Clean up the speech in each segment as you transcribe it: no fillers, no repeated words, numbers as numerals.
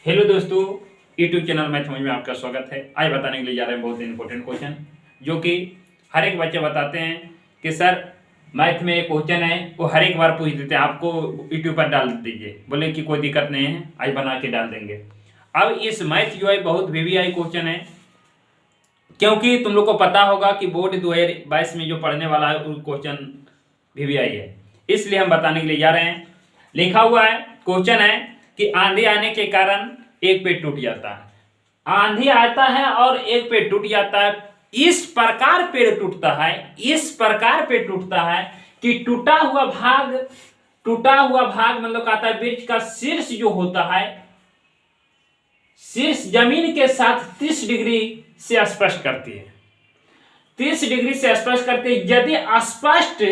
Hello दोस्तों, YouTube channel math समझ में आपका स्वागत है। आज बताने के लिए जा रहे हैं बहुत इंपॉर्टेंट क्वेश्चन, जो कि हर एक बच्चे बताते हैं कि सर मैथ में एक क्वेश्चन है, वो हर एक बार पूछ देते हैं, आपको यूट्यूब पर डाल दीजिए। बोले कि कोई दिक्कत नहीं है, आज बना के डाल देंगे। अब इस मैथ जो है बहुत वीवीआई क्वेश्चन है, क्योंकि तुम लोग को पता होगा कि बोर्ड 2022 में जो पढ़ने वाला है वो क्वेश्चन वीवीआई है, इसलिए हम बताने के लिए जा रहे हैं। लिखा हुआ है, क्वेश्चन है कि आंधी आने के कारण एक पेड़ टूट जाता है। आंधी आता है और एक पेड़ टूट जाता है। इस प्रकार पेड़ टूटता है, इस प्रकार पेड़ टूटता है कि टूटा हुआ भाग मतलब कहता है वृक्ष का शीर्ष जो होता है, शीर्ष जमीन के साथ 30 डिग्री से स्पर्श करती है। 30 डिग्री से स्पर्श करती है। यदि स्पष्ट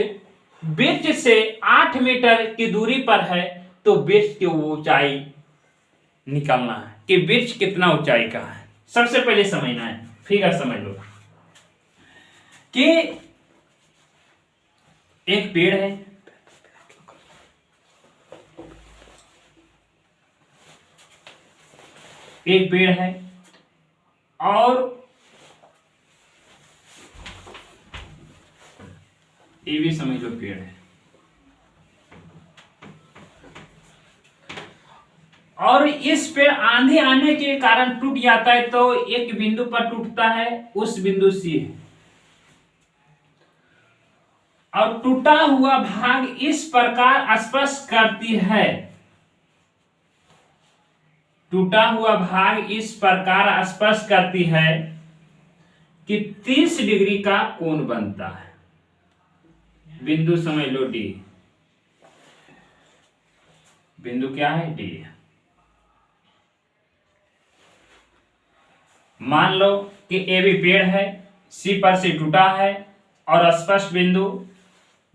वृक्ष से 8 मीटर की दूरी पर है तो वृक्ष की ऊंचाई निकालना है कि वृक्ष कितना ऊंचाई का है। सबसे पहले समझना है, फिगर समझ लो कि एक पेड़ है, एक पेड़ है और ये भी समझ लो पेड़ है, और इस पेड़ आंधी आने के कारण टूट जाता है तो एक बिंदु पर टूटता है, उस बिंदु सी है। और टूटा हुआ भाग इस प्रकार स्पर्श करती है, टूटा हुआ भाग इस प्रकार स्पर्श करती है कि 30 डिग्री का कोण बनता है। बिंदु समझ लो डी। बिंदु क्या है? डी। मान लो कि ए भी पेड़ है, सी पर से टूटा है और स्पर्श बिंदु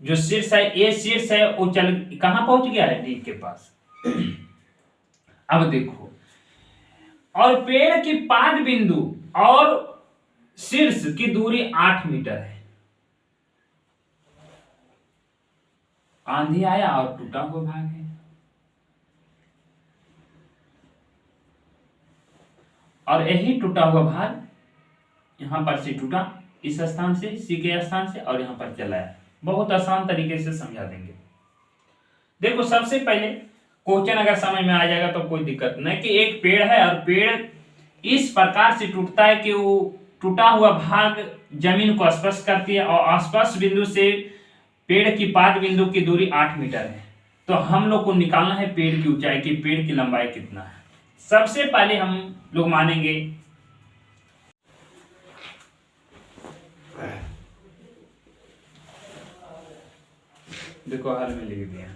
जो शीर्ष है, ए शीर्ष है, वो चल कहां पहुंच गया है? डी के पास। अब देखो, और पेड़ की पाद बिंदु और शीर्ष की दूरी 8 मीटर है। आंधी आया और टूटा हुआ भाग है, और यही टूटा हुआ भाग यहां पर से टूटा, इस स्थान से, सी के स्थान से, और यहां पर चला है। बहुत आसान तरीके से समझा देंगे। देखो, सबसे पहले क्वेश्चन अगर समझ में आ जाएगा तो कोई दिक्कत नहीं कि एक पेड़ है और पेड़ इस प्रकार से टूटता है कि वो टूटा हुआ भाग जमीन को स्पर्श करती है, और स्पर्श बिंदु से पेड़ की पाद बिंदु की दूरी 8 मीटर है। तो हम लोग को निकालना है पेड़ की ऊंचाई की, पेड़ की लंबाई कितना है। सबसे पहले हम लोग मानेंगे देखो हल में लिख दिया,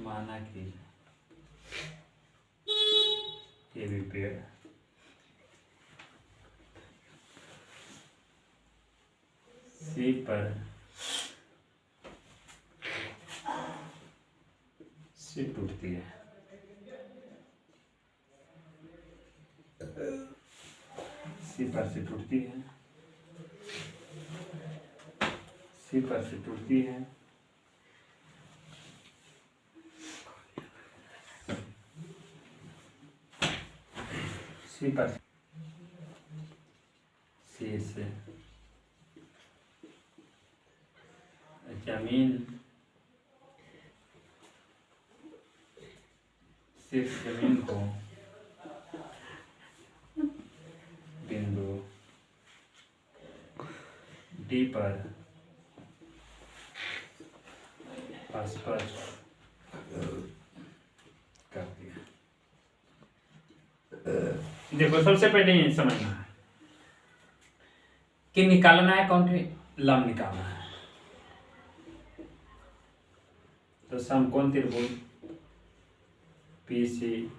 माना कि ये भी पेड़, सी पर से टूटती है, सी पर से टूटती है, सी पर से टूटती है, सी पर सी से जमीन, सिर्फ जमीन को बिंदु डी पर स्पर्श कर दिया। देखो, सबसे पहले ये समझना है कि निकालना है कौन सी लंब निकालना है। तो समकोण त्रिभुज पीसी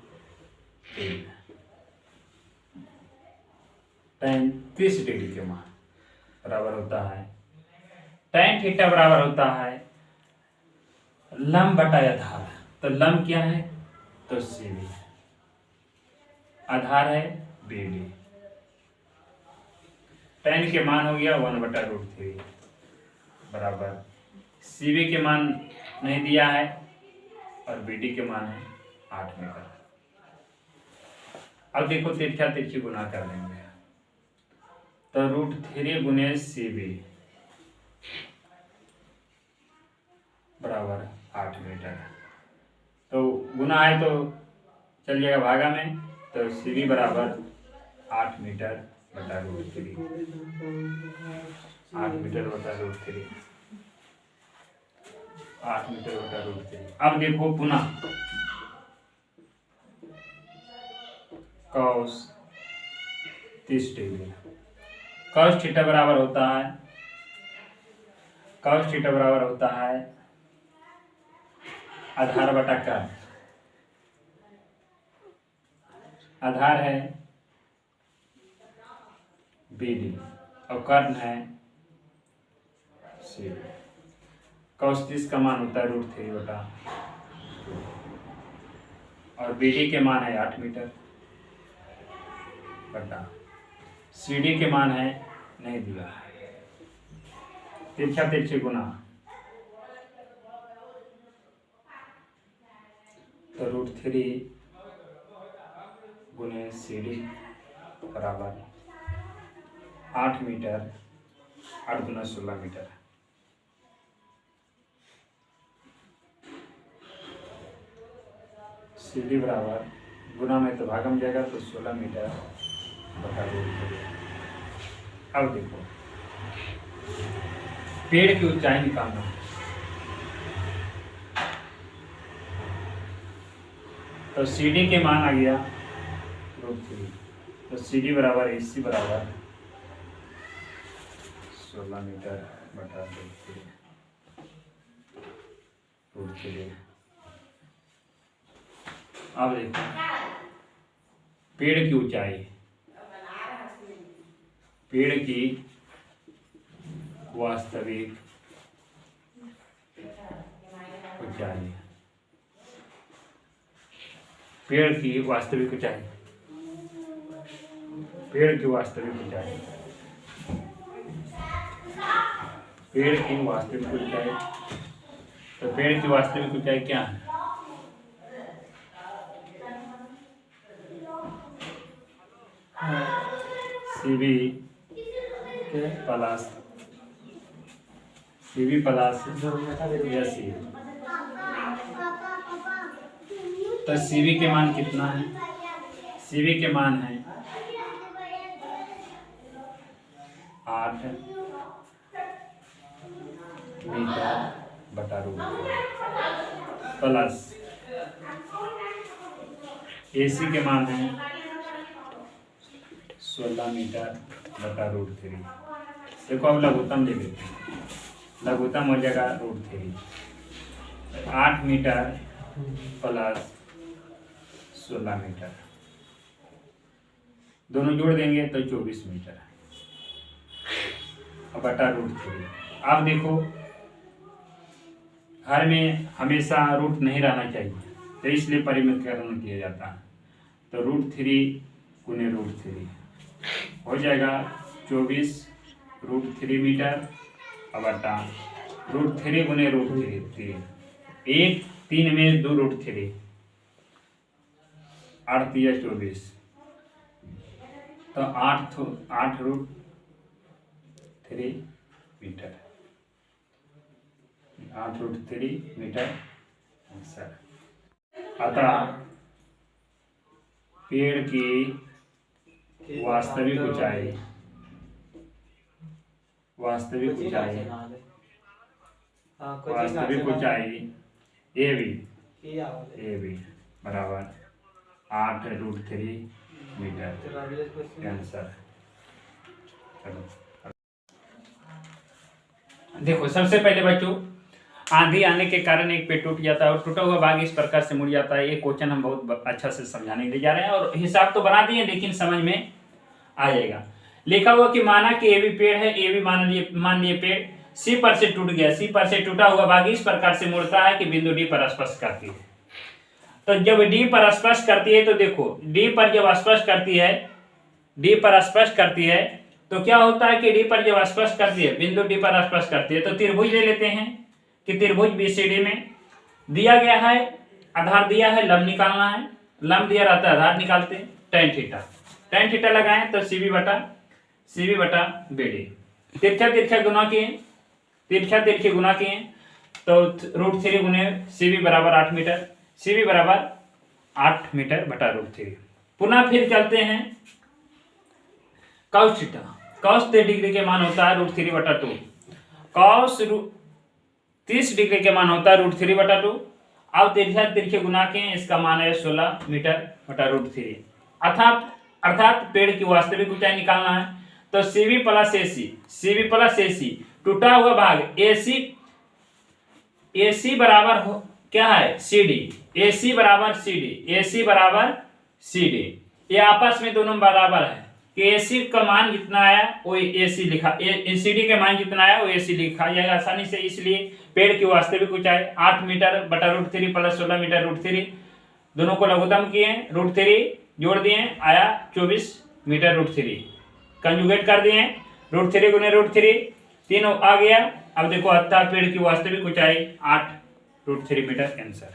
tan 30 डिग्री के मान बराबर होता है, tan थीटा बराबर होता है लंब बटा आधार। तो लंब क्या है? तो सी बी, आधार है बी डी। tan के मान हो गया 1/√3। बराबर CV के मान नहीं दिया है और BD के मान है 8 मीटर। अब देखो तिरछा तिरछी गुना कर लेंगे, तो √3 गुने CV बराबर 8 मीटर। तो गुना है तो चल जाएगा भागा में, तो CV बराबर 8 मीटर बटा √3, 8 मीटर बटा √3, 8 मीटर बटा √3। अब देखो पुनः cos 30 डिग्री, cos थीटा बराबर होता है, cos थीटा बराबर होता है आधार बटा कर्ण। आधार है BD और कर्ण है CV। cos 30 का मान होता है √3 बटा, और BD के मान है 8 मीटर बटा, CD के मान है नहीं दिया, तिरछा तिरछी गुना, तो √3 गुने CD बराबर 8 मीटर, 8 गुना 16 मीटर। CD बराबर गुना में तो भागा में जाएगा, तो 16 मीटर बटा √3। अब देखो पेड़ की ऊंचाई निकालना, तो CD के मान आ गया √3, तो CD बराबर AC बराबर 16 मीटर बटा √3। अब देखो पेड़ की ऊंचाई, पेड़ की वास्तविक ऊंचाई, पेड़ की वास्तविक ऊंचाई, पेड़ की वास्तविक ऊंचाई, पेड़ की वास्तविक ऊंचाई। तो पेड़ की वास्तविक ऊंचाई क्या है? CV plus AC। तो CV के मान कितना है? CV के मान है 8 मीटर बटा √3 प्लस AC के मान है 16 मीटर बटा √3। देखो अब लघुत्तम ले लेते हैं, लघुत्तम हो जाएगा √3, 8 मीटर प्लस 16 मीटर, दोनों जोड़ देंगे तो 24 मीटर बटा √3। अब देखो घर में हमेशा रूट नहीं रहना चाहिए, तो इसलिए परिमितकरण किया जाता है। तो √3 गुने √3 हो जाएगा 24 √3 मीटर बटा √3 गुने √3, 1 3 में 2 √3, 8 या 24, तो 8 √3 मीटर, 8 √3 मीटर आंसर। अतः पेड़ की वास्तविक ऊंचाई, वास्तविक ऊंचाई AB बराबर 8 √3 मीटर आंसर। देखो सबसे पहले बच्चों, आंधी आने के कारण एक पेड़ टूट जाता है और टूटा हुआ भाग इस प्रकार से मुड़ जाता है। ये क्वेश्चन हम बहुत अच्छा से समझाने के लिए जा रहे हैं और हिसाब तो बना दिए लेकिन समझ में आ जाएगा। लिखा हुआ कि माना कि AB पेड़ है, AB मान लिए पेड़ C पर से टूट गया, C पर से टूटा हुआ भाग इस प्रकार से मुड़ता है कि बिंदु D पर स्पर्श करती है। तो जब D पर स्पर्श करती है तो देखो D पर जब स्पर्श करती है, D पर स्पर्श करती है तो क्या होता है कि डी पर जब स्पर्श करती है, बिंदु डी पर स्पर्श करती है, तो त्रिभुज ले लेते हैं कि त्रिभुज बीसीडी में दिया गया है, आधार दिया है, लंब निकालना है, लंब दिया रहता है, आधार निकालते हैं, tan थीटा लगाएं तो सीबी बटा बीडी। तिरछा गुना किए, तिरछी गुना किए तो √3 गुने सीबी बराबर 8 मीटर, सीबी बराबर 8 मीटर बटा √3। पुनः फिर चलते हैं cos थीटा, cos 30 डिग्री के मान होता है √3 बटा 2, cos 30 डिग्री के मान होता है √3 बटा 2। अब तिरछे गुना के इसका मान है 16 मीटर बटा √3। अर्थात पेड़ की वास्तविक ऊंचाई निकालना है, तो सीबी प्लस एसी टूटा हुआ भाग एसी बराबर क्या है सीडी, एसी बराबर सीडी, ये आपस में दोनों बराबर है कि एसी का मान जितना आया वो एसी लिखा, सीडी के मान जितना आया वो एसी लिखा जाएगा आसानी से। इसलिए पेड़ की वास्तविक ऊंचाई 8 मीटर बटा √3 प्लस 16 मीटर √3, दोनों को लघुत्तम किए, √3 जोड़ दिए, आया 24 मीटर √3, कंजुगेट कर दिए, √3 गुने √3 तीनों आ गया। अब देखो अतः पेड़ की वास्तविक ऊंचाई 8 √3 मीटर आंसर।